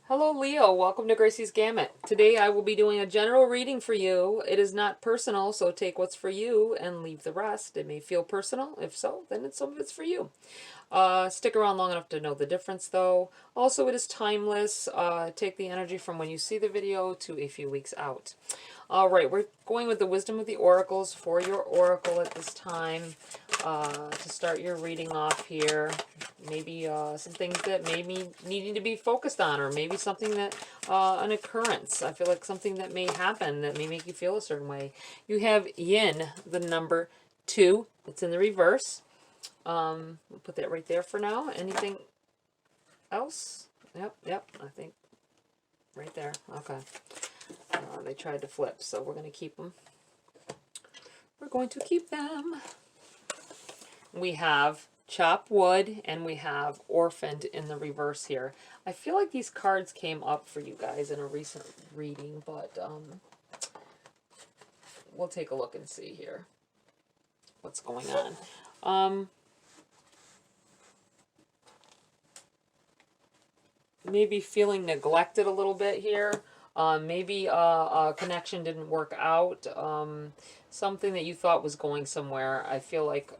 Hello Leo, welcome to Gracie's Gamut. Today I will be doing a general reading for you. It is not personal, so take what's for you and leave the rest. It may feel personal. If so, then some of it's for you. Stick around long enough to know the difference though. Also, it is timeless. Take the energy from when you see the video to a few weeks out. All right, we're going with the wisdom of the oracles for your oracle at this time to start your reading off here. Maybe some things that maybe needing to be focused on, or maybe something that an occurrence. I feel like something that may happen that may make you feel a certain way. You have yin, the number 2. It's in the reverse. We'll put that right there for now. Anything else? Yep. I think right there. Okay. They tried to flip, so we're going to keep them. We're going to keep them. We have chop wood and we have orphaned in the reverse here. I feel like these cards came up for you guys in a recent reading, but we'll take a look and see here what's going on. Maybe feeling neglected a little bit here. Maybe a connection didn't work out. Something that you thought was going somewhere. I feel like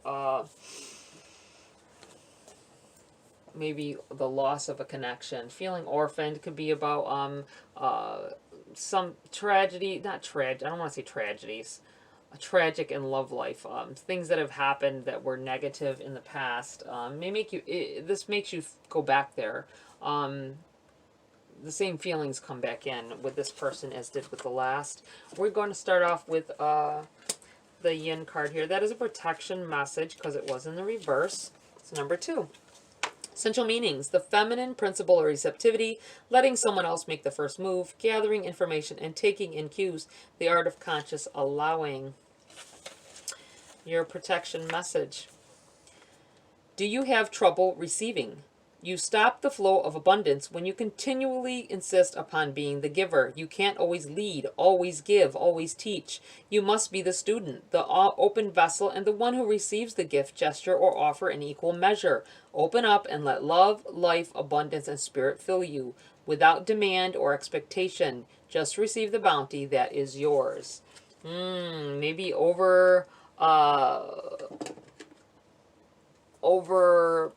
maybe the loss of a connection. Feeling orphaned could be about some tragedy. Not tragedy. I don't want to say tragedies. Tragic in love life. Things that have happened that were negative in the past. May make you. This makes you go back there. The same feelings come back in with this person as did with the last. We're going to start off with the yin card here. That is a protection message because it was in the reverse. It's number 2. Essential meanings: the feminine principle or receptivity, letting someone else make the first move, gathering information and taking in cues, the art of conscious allowing. Your protection message: do you have trouble receiving? You stop the flow of abundance when you continually insist upon being the giver. You can't always lead, always give, always teach. You must be the student, the open vessel, and the one who receives the gift, gesture, or offer in equal measure. Open up and let love, life, abundance, and spirit fill you, without demand or expectation. Just receive the bounty that is yours. Maybe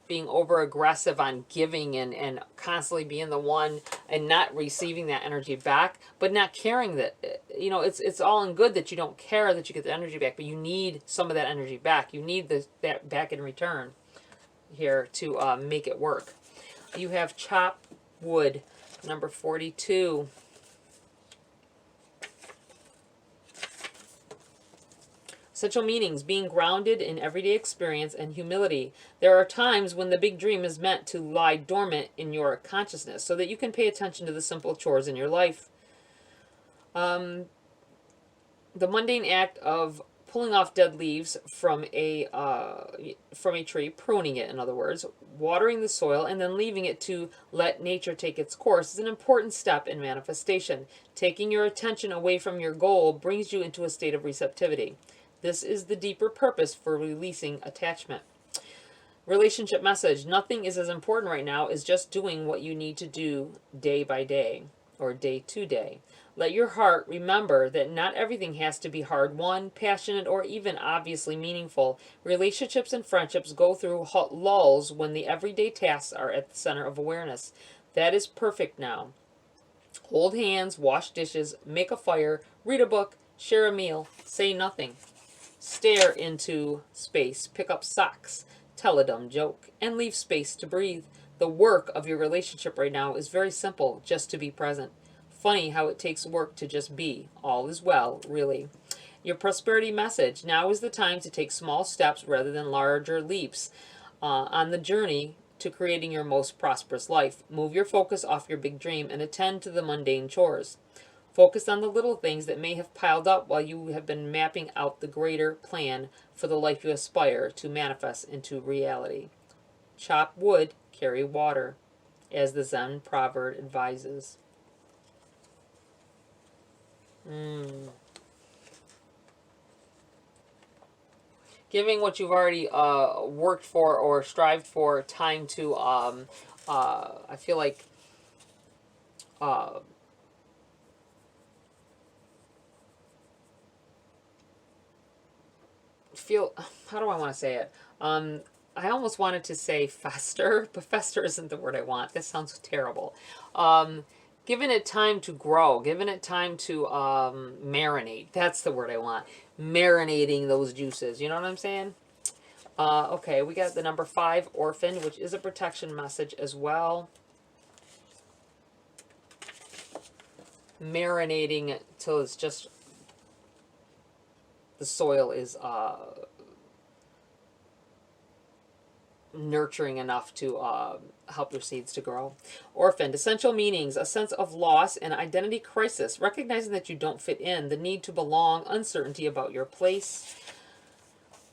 being over aggressive on giving and constantly being the one and not receiving that energy back, but not caring that, it's all in good that you don't care that you get the energy back, but you need some of that energy back. You need that back in return here to make it work. You have chop wood, number 42. Essential meanings: being grounded in everyday experience and humility. There are times when the big dream is meant to lie dormant in your consciousness so that you can pay attention to the simple chores in your life. The mundane act of pulling off dead leaves from a tree, pruning it in other words, watering the soil, and then leaving it to let nature take its course is an important step in manifestation. Taking your attention away from your goal brings you into a state of receptivity. This is the deeper purpose for releasing attachment. Relationship message: nothing is as important right now as just doing what you need to do day by day, or day to day. Let your heart remember that not everything has to be hard-won, passionate, or even obviously meaningful. Relationships and friendships go through lulls when the everyday tasks are at the center of awareness. That is perfect now. Hold hands, wash dishes, make a fire, read a book, share a meal, say nothing. Stare into space, pick up socks, tell a dumb joke, and leave space to breathe. The work of your relationship right now is very simple, just to be present. Funny how it takes work to just be. All is well, really. Your prosperity message: now is the time to take small steps rather than larger leaps on the journey to creating your most prosperous life. Move your focus off your big dream and attend to the mundane chores. Focus on the little things that may have piled up while you have been mapping out the greater plan for the life you aspire to manifest into reality. Chop wood, carry water, as the Zen proverb advises. Giving what you've already worked for or strived for time to, I feel like uh, feel, how do I want to say it? I almost wanted to say fester, but fester isn't the word I want. This sounds terrible. Um, Giving it time to grow, giving it time to marinate. That's the word I want. Marinating those juices. You know what I'm saying? Okay, we got the number 5, orphan, which is a protection message as well. Marinating till it's just, the soil is nurturing enough to help your seeds to grow. Orphaned, essential meanings, a sense of loss and identity crisis, recognizing that you don't fit in, the need to belong, uncertainty about your place.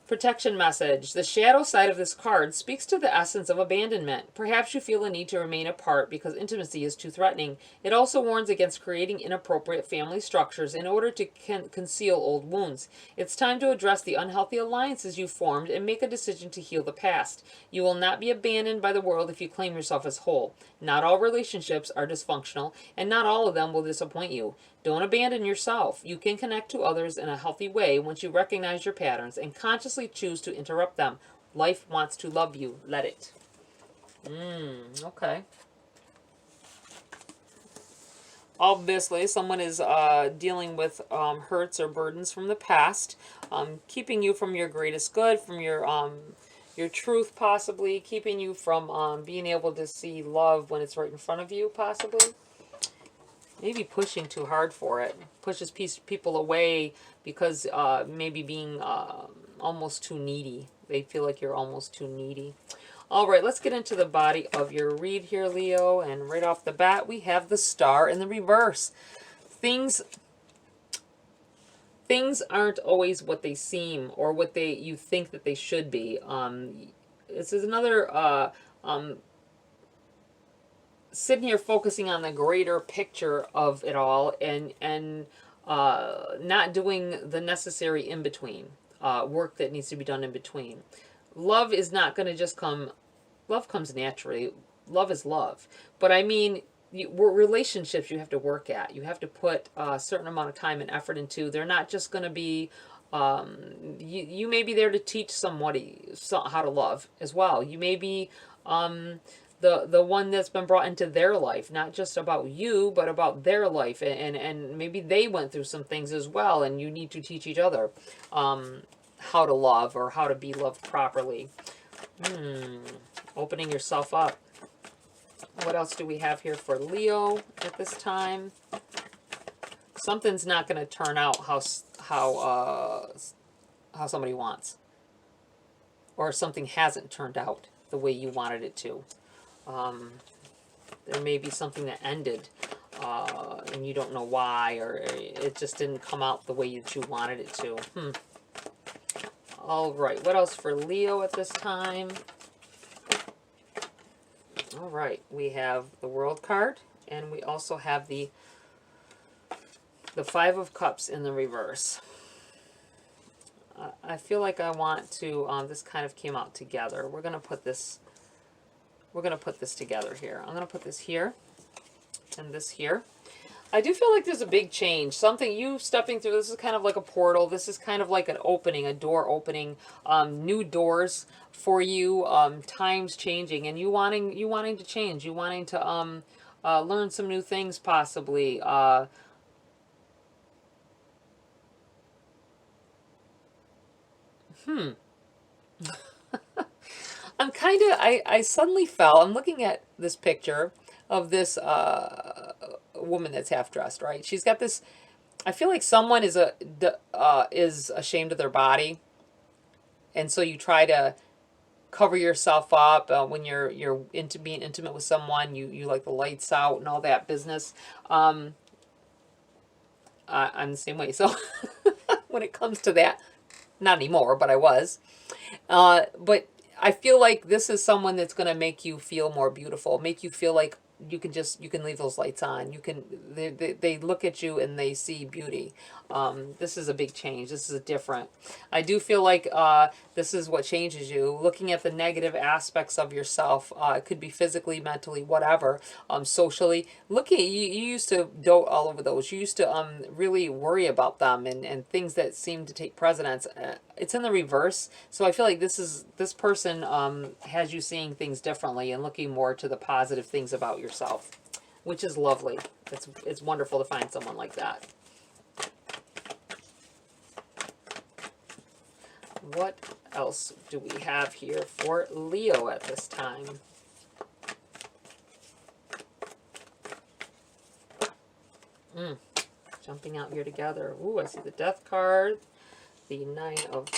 Protection message. The shadow side of this card speaks to the essence of abandonment. Perhaps you feel a need to remain apart because intimacy is too threatening. It also warns against creating inappropriate family structures in order to conceal old wounds. It's time to address the unhealthy alliances you formed and make a decision to heal the past. You will not be abandoned by the world if you claim yourself as whole. Not all relationships are dysfunctional, and not all of them will disappoint you. Don't abandon yourself. You can connect to others in a healthy way once you recognize your patterns and consciously choose to interrupt them. Life wants to love you. Let it. Okay. Obviously, someone is dealing with hurts or burdens from the past, keeping you from your greatest good, from your truth, possibly keeping you from being able to see love when it's right in front of you, possibly. Maybe pushing too hard for it. Pushes people away because maybe being almost too needy. They feel like you're almost too needy. All right, let's get into the body of your read here, Leo. And right off the bat, we have the Star in the reverse. Things aren't always what they seem or what you think that they should be. This is another sitting here focusing on the greater picture of it all and not doing the necessary in between work that needs to be done in between. Love is not going to just come. Love comes naturally. Love is love. But I mean, relationships you have to work at. You have to put a certain amount of time and effort into. They're not just going to be. You may be there to teach somebody how to love as well. You may be the one that's been brought into their life, not just about you, but about their life, and maybe they went through some things as well, and you need to teach each other how to love or how to be loved properly. Opening yourself up. What else do we have here for Leo at this time? Something's not going to turn out how somebody wants, or something hasn't turned out the way you wanted it to. There may be something that ended and you don't know why, or it just didn't come out the way you wanted it to. All right, what else for Leo at this time? All right, we have the World card, and we also have the Five of Cups in the reverse. I feel like I want to, this kind of came out together. We're going to put this together here. I'm going to put this here and this here. I do feel like there's a big change. Something you stepping through. This is kind of like a portal. This is kind of like an opening, a door opening, new doors for you, times changing, and you wanting to change. You wanting to learn some new things, possibly. I'm kind of, I suddenly fell. I'm looking at this picture of this woman that's half dressed, right? She's got this, I feel like someone is ashamed of their body. And so you try to cover yourself up when you're into being intimate with someone. You like the lights out and all that business. I'm the same way. So when it comes to that, not anymore, but I was. But I feel like this is someone that's going to make you feel more beautiful, make you feel like you can leave those lights on. You can, they look at you and they see beauty. This is a big change. This is a different. I do feel like this is what changes you. Looking at the negative aspects of yourself. It could be physically, mentally, whatever. Socially. Looking, you used to dote all over those. You used to really worry about them and things that seem to take precedence. It's in the reverse. So I feel like this person has you seeing things differently and looking more to the positive things about yourself, which is lovely. It's wonderful to find someone like that. What else do we have here for Leo at this time? Jumping out here together. Ooh, I see the Death card. The Nine of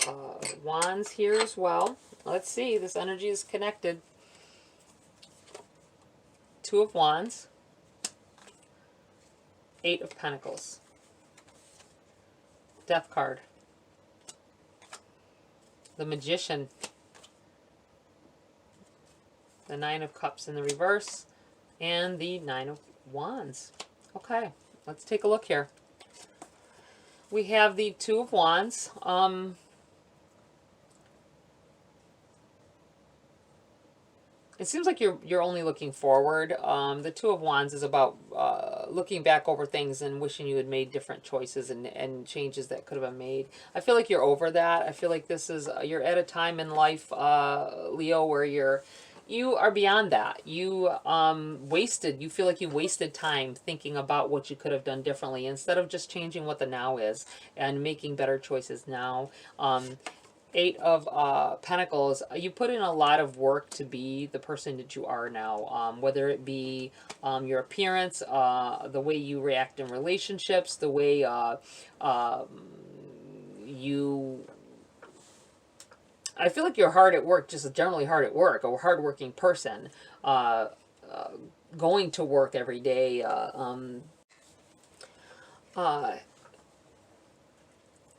Wands here as well. Let's see. This energy is connected. Two of Wands. Eight of Pentacles. Death card. The Magician. The Nine of Cups in the reverse. And the Nine of Wands. Okay, let's take a look here. We have the Two of Wands. It seems like you're only looking forward. The Two of Wands is about looking back over things and wishing you had made different choices and changes that could have been made. I feel like you're over that. I feel like this is you're at a time in life, Leo, where you are beyond that. You you feel like you wasted time thinking about what you could have done differently instead of just changing what the now is and making better choices now. Eight of Pentacles, you put in a lot of work to be the person that you are now, whether it be your appearance, the way you react in relationships, the way I feel like you're hard at work, just generally hard at work, a hardworking person, going to work every day,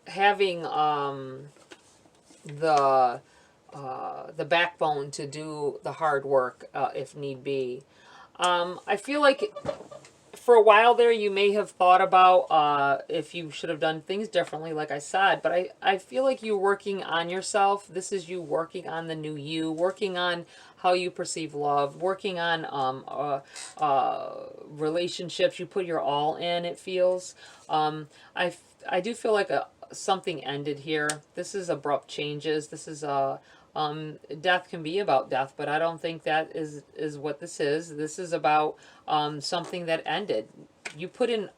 having the backbone to do the hard work if need be. I feel like for a while there you may have thought about if you should have done things differently, like I said, but I feel like you're working on yourself. This is you working on the new you, working on how you perceive love, working on relationships. You put your all in, it feels. I do feel like something ended here. This is abrupt changes. This is death can be about death, but I don't think that is what this is. This is about something that ended. You put in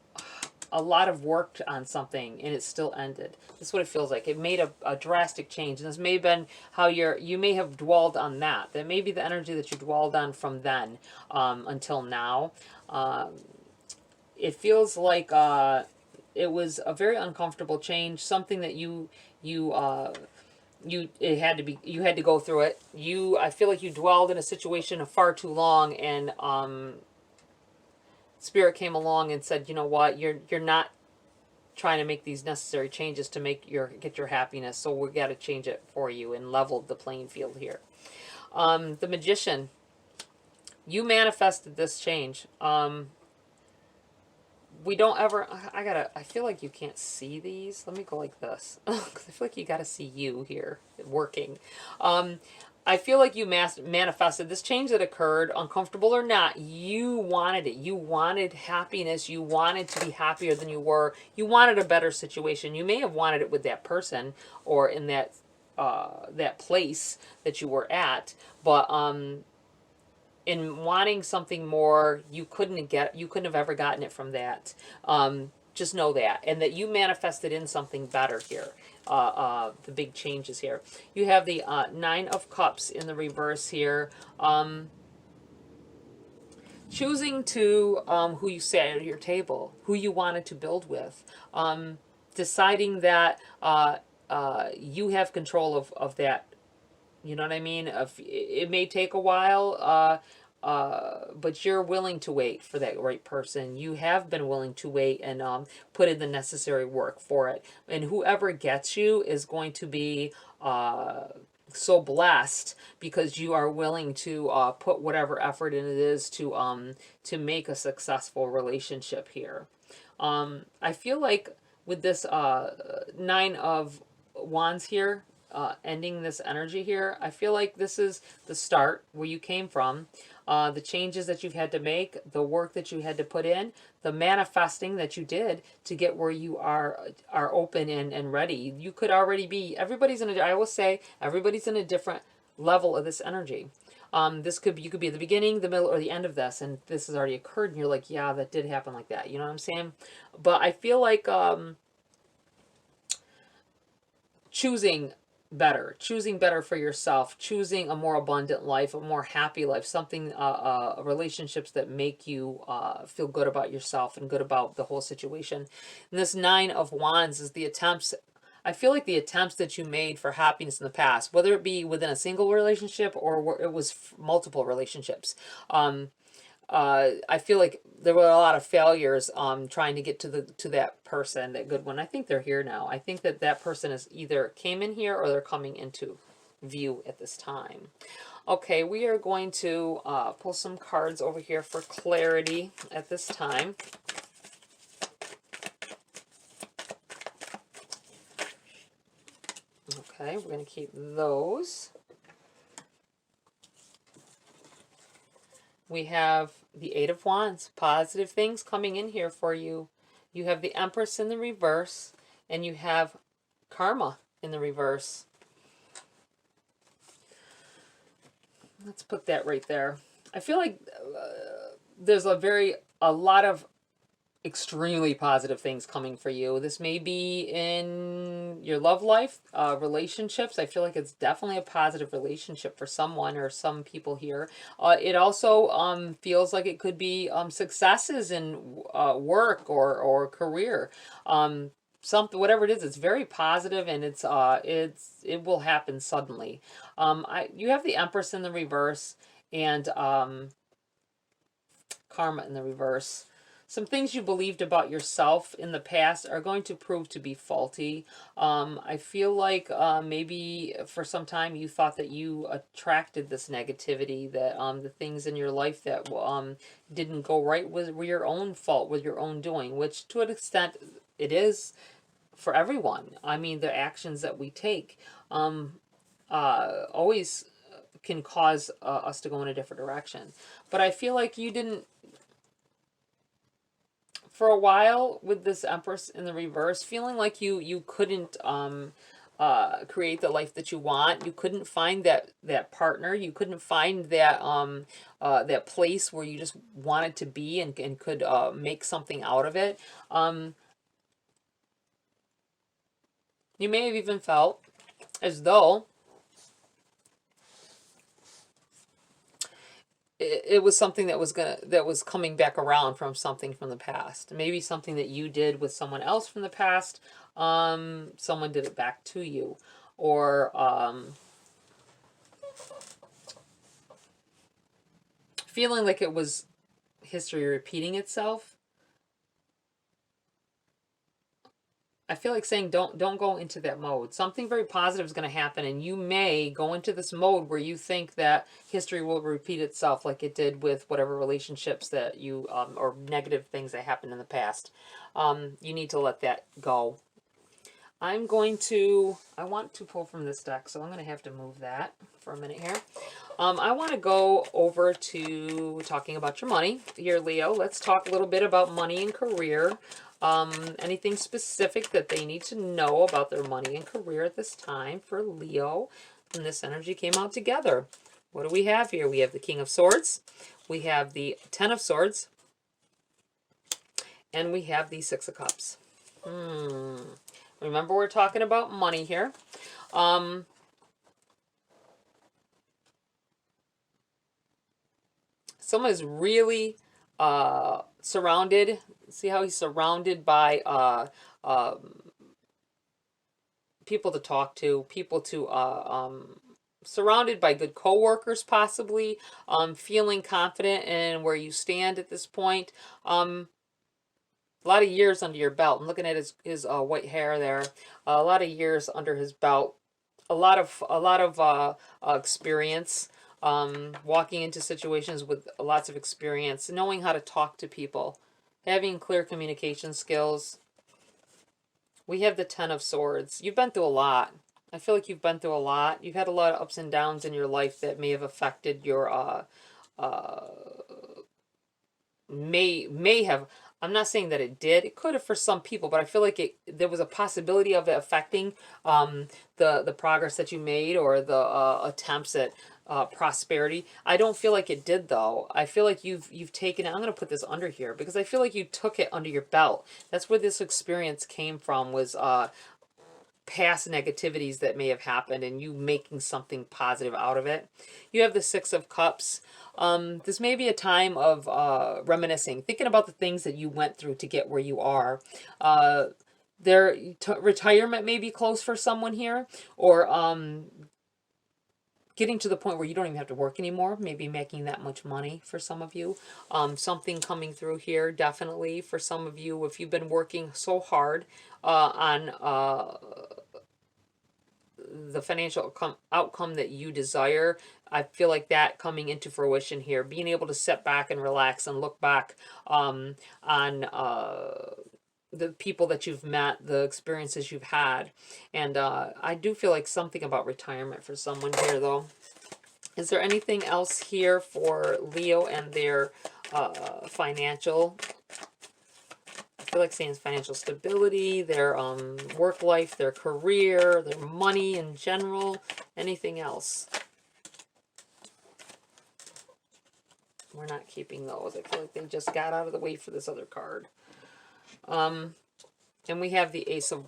a lot of work on something and it still ended. That's what it feels like. It made a drastic change, and this may have been how you may have dwelled on that. That may be the energy that you dwelled on from then until now. It feels like it was a very uncomfortable change, something that you had to go through it. I feel like you dwelled in a situation far too long, and Spirit came along and said, you know what, you're not trying to make these necessary changes to get your happiness, so we got to change it for you and leveled the playing field here. The Magician, you manifested this change. We don't ever, I feel like you can't see these. Let me go like this. Because I feel like you got to see you here working. I feel like you manifested this change that occurred, uncomfortable or not. You wanted it. You wanted happiness. You wanted to be happier than you were. You wanted a better situation. You may have wanted it with that person or in that place that you were at. But in wanting something more, you couldn't have ever gotten it from that. Just know that, and that you manifested in something better here. The big changes here. You have the Nine of Cups in the reverse here. Choosing to who you sat at your table, who you wanted to build with, deciding that you have control of that. You know what I mean? It may take a while, but you're willing to wait for that right person. You have been willing to wait and put in the necessary work for it. And whoever gets you is going to be so blessed because you are willing to put whatever effort in it is to make a successful relationship here. I feel like with this Nine of Wands here, ending this energy here, I feel like this is the start where you came from, the changes that you've had to make, the work that you had to put in, the manifesting that you did to get where you are open and ready. You could already be, everybody's in a, I will say, everybody's in a different level of this energy. This could be, you could be at the beginning, the middle, or the end of this, and this has already occurred, and you're like, yeah, that did happen like that. You know what I'm saying? But I feel like choosing better for yourself, choosing a more abundant life, a more happy life, something, relationships that make you feel good about yourself and good about the whole situation. And this Nine of Wands is the attempts. I feel like the attempts that you made for happiness in the past, whether it be within a single relationship or it was multiple relationships. I feel like there were a lot of failures trying to get to that person, that good one. I think they're here now. I think that that person is either came in here or they're coming into view at this time. Okay, we are going to pull some cards over here for clarity at this time. Okay, we're going to keep those. We have the Eight of Wands, positive things coming in here for you. You have the Empress in the reverse, and you have Karma in the reverse. Let's put that right there. I feel like there's a lot of extremely positive things coming for you. This may be in your love life, relationships. I feel like it's definitely a positive relationship for someone or some people here. It also feels like it could be successes in work or career. Something, whatever it is, it's very positive, and it will happen suddenly. You have the Empress in the reverse, and Karma in the reverse. Some things you believed about yourself in the past are going to prove to be faulty. I feel like maybe for some time you thought that you attracted this negativity, that the things in your life that didn't go right were your own fault, with your own doing, which to an extent it is for everyone. I mean, the actions that we take always can cause us to go in a different direction. But I feel like you didn't, for a while with this Empress in the reverse, feeling like you couldn't create the life that you want. You couldn't find that partner. You couldn't find that place where you just wanted to be and could make something out of it. You may have even felt as though it was something that was coming back around from something from the past. Maybe something that you did with someone else from the past. Someone did it back to you, or feeling like it was history repeating itself. I feel like saying don't go into that mode. Something very positive is going to happen, and you may go into this mode where you think that history will repeat itself like it did with whatever relationships that you or negative things that happened in the past. You need to let that go. I want to pull from this deck, so I'm going to have to move that for a minute here. I want to go over to talking about your money here, Leo. Let's talk a little bit about money and career. Anything specific that they need to know about their money and career at this time for Leo. And this energy came out together. What do we have here? We have the King of Swords. We have the Ten of Swords. And we have the Six of Cups. Remember, we're talking about money here. Someone is really surrounded. See how he's surrounded by people to talk to, surrounded by good coworkers, possibly, feeling confident in where you stand at this point. A lot of years under your belt. I'm looking at his white hair there. A lot of years under his belt. a lot of experience, walking into situations with lots of experience, knowing how to talk to people, having clear communication skills. We have the Ten of Swords. You've been through a lot. I feel like you've been through a lot. You've had a lot of ups and downs in your life that may have affected your uh may have. I'm not saying that it did. It could have for some people, but I feel like there was a possibility of it affecting the progress that you made, or the attempts at prosperity. I don't feel like it did, though. I feel like you've taken it. I'm going to put this under here because I feel like you took it under your belt. That's where this experience came from, was past negativities that may have happened and you making something positive out of it. You have the Six of Cups. This may be a time of reminiscing, thinking about the things that you went through to get where you are. Retirement may be close for someone here, or getting to the point where you don't even have to work anymore, maybe making that much money for some of you. Something coming through here, definitely, for some of you, if you've been working so hard on the financial outcome that you desire. I feel like that coming into fruition here, being able to sit back and relax and look back on the people that you've met, the experiences you've had. And I do feel like something about retirement for someone here, though. Is there anything else here for Leo and their financial? I feel like saying financial stability, their work life, their career, their money in general. Anything else? We're not keeping those. I feel like they just got out of the way for this other card. And we have the Ace of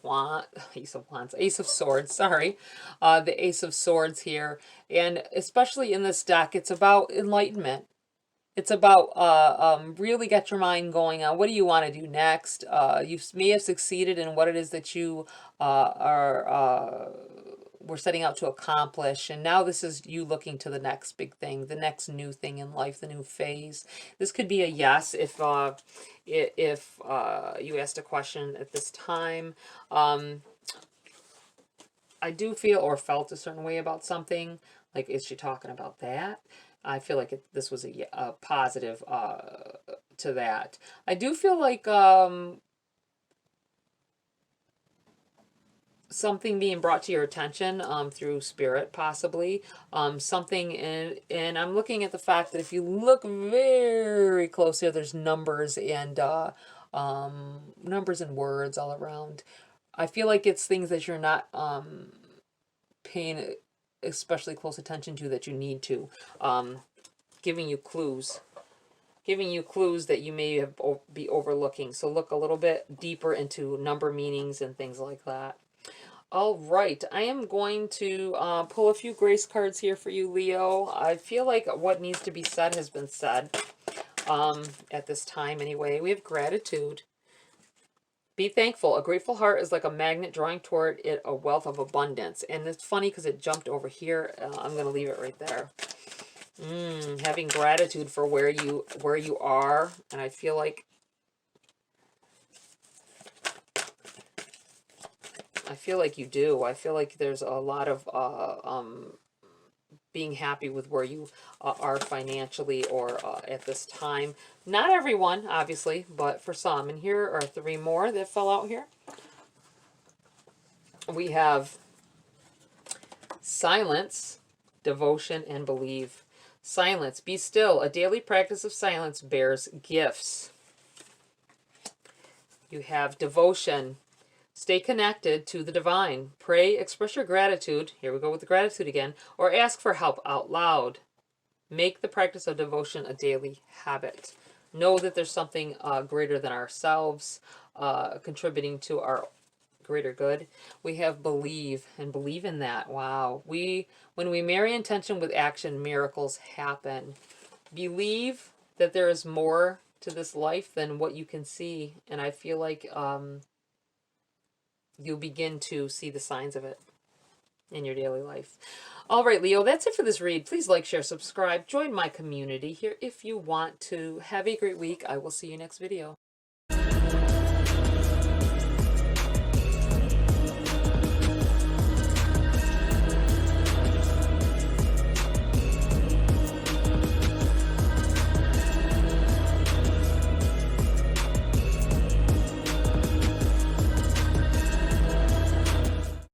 Swords, sorry. The Ace of Swords here. And especially in this deck, it's about enlightenment. It's about really get your mind going on. What do you want to do next? You may have succeeded in what it is that you were setting out to accomplish. And now this is you looking to the next big thing, the next new thing in life, the new phase. This could be a yes if you asked a question at this time. I do feel or felt a certain way about something. Like, is she talking about that? I feel like this was a positive to that. I do feel like something being brought to your attention through spirit, possibly. Something, and I'm looking at the fact that if you look very close here, there's numbers and words all around. I feel like it's things that you're not paying especially close attention to that you need to. Giving you clues that you may have be overlooking. So look a little bit deeper into number meanings and things like that. All right, I am going to pull a few grace cards here for you, Leo. I feel like what needs to be said has been said at this time anyway. We have gratitude. Be thankful. A grateful heart is like a magnet drawing toward it a wealth of abundance. And it's funny because it jumped over here. I'm going to leave it right there. Having gratitude for where you are. And I feel like you do. I feel like there's a lot of being happy with where you are financially or at this time. Not everyone, obviously, but for some. And here are 3 more that fell out here. We have silence, devotion, and believe. Silence. Be still. A daily practice of silence bears gifts. You have devotion. Stay connected to the divine. Pray, express your gratitude. Here we go with the gratitude again. Or ask for help out loud. Make the practice of devotion a daily habit. Know that there's something greater than ourselves contributing to our greater good. We have believe, and believe in that. Wow. When we marry intention with action, miracles happen. Believe that there is more to this life than what you can see. And I feel like you'll begin to see the signs of it in your daily life. All right, Leo, that's it for this read. Please like, share, subscribe. Join my community here if you want to. Have a great week. I will see you next video.